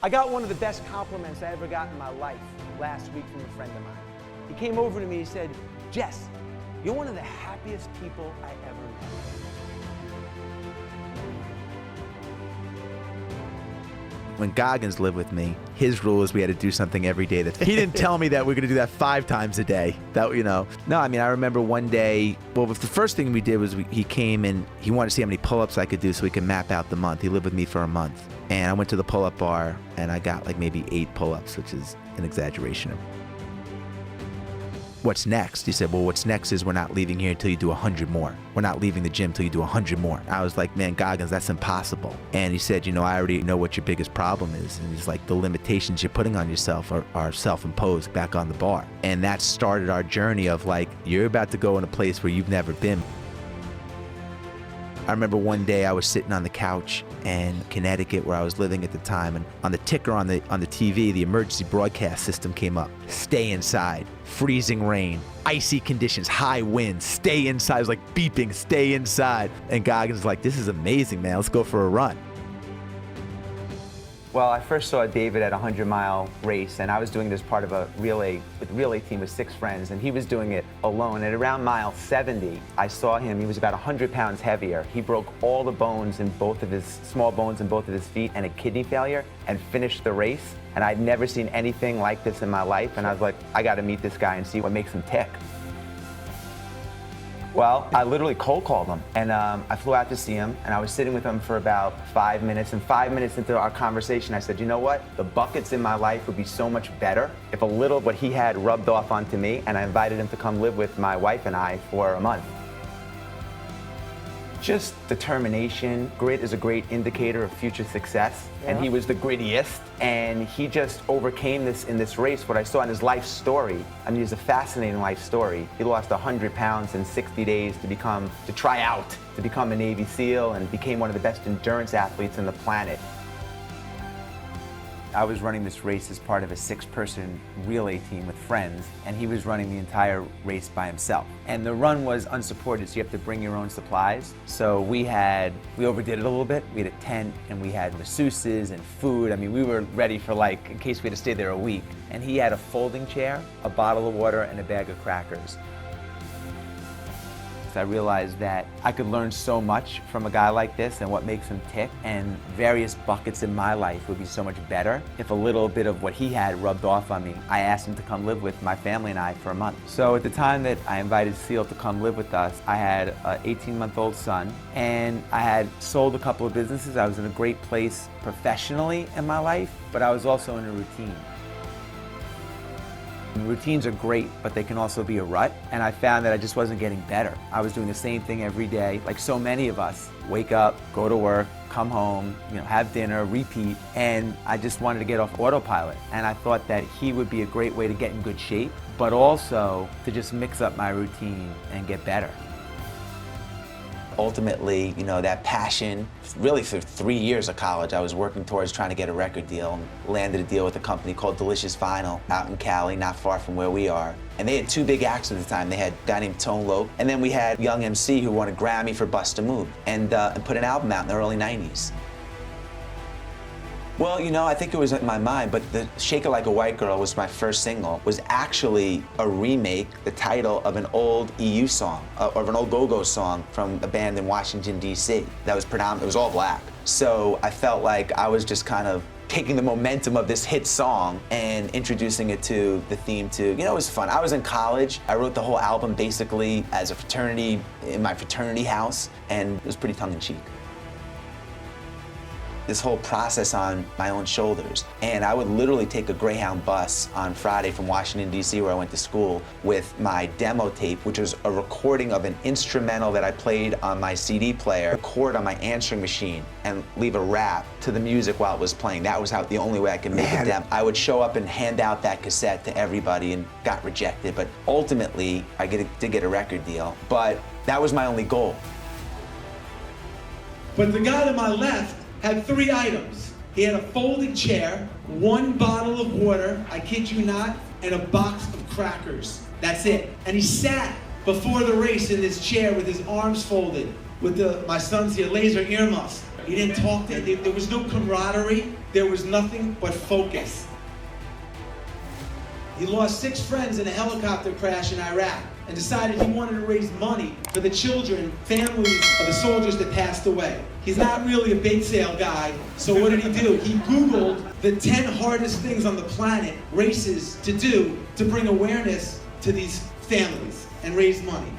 I got one of the best compliments I ever got in my life last week from a friend of mine. He came over to me, he said, "Jess, you're one of the happiest people I ever met." When Goggins lived with me, his rule is we had to do something every day. He didn't tell me that we're going to do that 5 times a day. That, you know. No, I mean, I remember one day, well, the first thing we did was he came and he wanted to see how many pull-ups I could do so we could map out the month. He lived with me for a month. And I went to the pull-up bar and I got like maybe 8 pull-ups, which is an exaggeration. What's next? He said, well, what's next is we're not leaving here until you do 100 more. We're not leaving the gym until you do 100 more. I was like, man, Goggins, that's impossible. And he said, you know, I already know what your biggest problem is. And he's like, the limitations you're putting on yourself are self-imposed back on the bar. And that started our journey of like, you're about to go in a place where you've never been. I remember one day I was sitting on the couch in Connecticut where I was living at the time, and on the ticker on the TV, the emergency broadcast system came up. Stay inside, freezing rain, icy conditions, high winds, stay inside. It was like beeping, stay inside. And Goggins was like, this is amazing, man, let's go for a run. Well, I first saw David at a 100-mile race, and I was doing it as part of a relay team with 6 friends, and he was doing it alone. At around mile 70, I saw him. He was about 100 pounds heavier. He broke all the bones in both of his, small bones in both of his feet, and a kidney failure, and finished the race. And I'd never seen anything like this in my life, and I was like, I got to meet this guy and see what makes him tick. Well, I literally cold called him, and I flew out to see him, and I was sitting with him for about 5 minutes, and 5 minutes into our conversation, I said, you know what? The buckets in my life would be so much better if a little of what he had rubbed off onto me, and I invited him to come live with my wife and I for a month. Just determination. Grit is a great indicator of future success, and he was the grittiest, and he just overcame this in this race. What I saw in his life story, I mean, it's a fascinating life story. He lost 100 pounds in 60 days to try out to become a Navy SEAL, and became one of the best endurance athletes on the planet. I was running this race as part of a 6-person relay team with friends, and he was running the entire race by himself. And the run was unsupported, so you have to bring your own supplies. So we overdid it a little bit. We had a tent, and we had masseuses and food. I mean, we were ready for, like, in case we had to stay there a week. And he had a folding chair, a bottle of water, and a bag of crackers. I realized that I could learn so much from a guy like this and what makes him tick, and various buckets in my life would be so much better if a little bit of what he had rubbed off on me. I asked him to come live with my family and I for a month. So at the time that I invited Seal to come live with us, I had an 18-month-old son, and I had sold a couple of businesses. I was in a great place professionally in my life, but I was also in a routine. Routines are great, but they can also be a rut, and I found that I just wasn't getting better. I was doing the same thing every day, like so many of us. Wake up, go to work, come home, have dinner, repeat, and I just wanted to get off autopilot. And I thought that he would be a great way to get in good shape, but also to just mix up my routine and get better. Ultimately, that passion, really for 3 years of college, I was working towards trying to get a record deal, and landed a deal with a company called Delicious Vinyl out in Cali, not far from where we are. And they had 2 big acts at the time. They had a guy named Tone Loc, and then we had Young MC who won a Grammy for Bust a Move, and put an album out in the early 90s. Well, I think it was in my mind, but the Shake It Like a White Girl was my first single, was actually a remake, the title of an old EU song, of an old go-go song from a band in Washington, D.C. that was it was all black. So I felt like I was just kind of taking the momentum of this hit song and introducing it to the theme to, it was fun. I was in college. I wrote the whole album basically as a fraternity, in my fraternity house, and it was pretty tongue-in-cheek. This whole process on my own shoulders. And I would literally take a Greyhound bus on Friday from Washington, D.C., where I went to school, with my demo tape, which was a recording of an instrumental that I played on my CD player, record on my answering machine, and leave a rap to the music while it was playing. That was the only way I could make a demo. I would show up and hand out that cassette to everybody, and got rejected. But ultimately, I did get a record deal. But that was my only goal. But the guy to my left had 3 items. He had a folding chair, 1 bottle of water, I kid you not, and a box of crackers. That's it. And he sat before the race in this chair with his arms folded, with my son's here, laser earmuffs. He didn't talk to him. There was no camaraderie. There was nothing but focus. He lost 6 friends in a helicopter crash in Iraq and decided he wanted to raise money for the children, families of the soldiers that passed away. He's not really a bake sale guy, so what did he do? He Googled the 10 hardest things on the planet, races to do, to bring awareness to these families and raise money.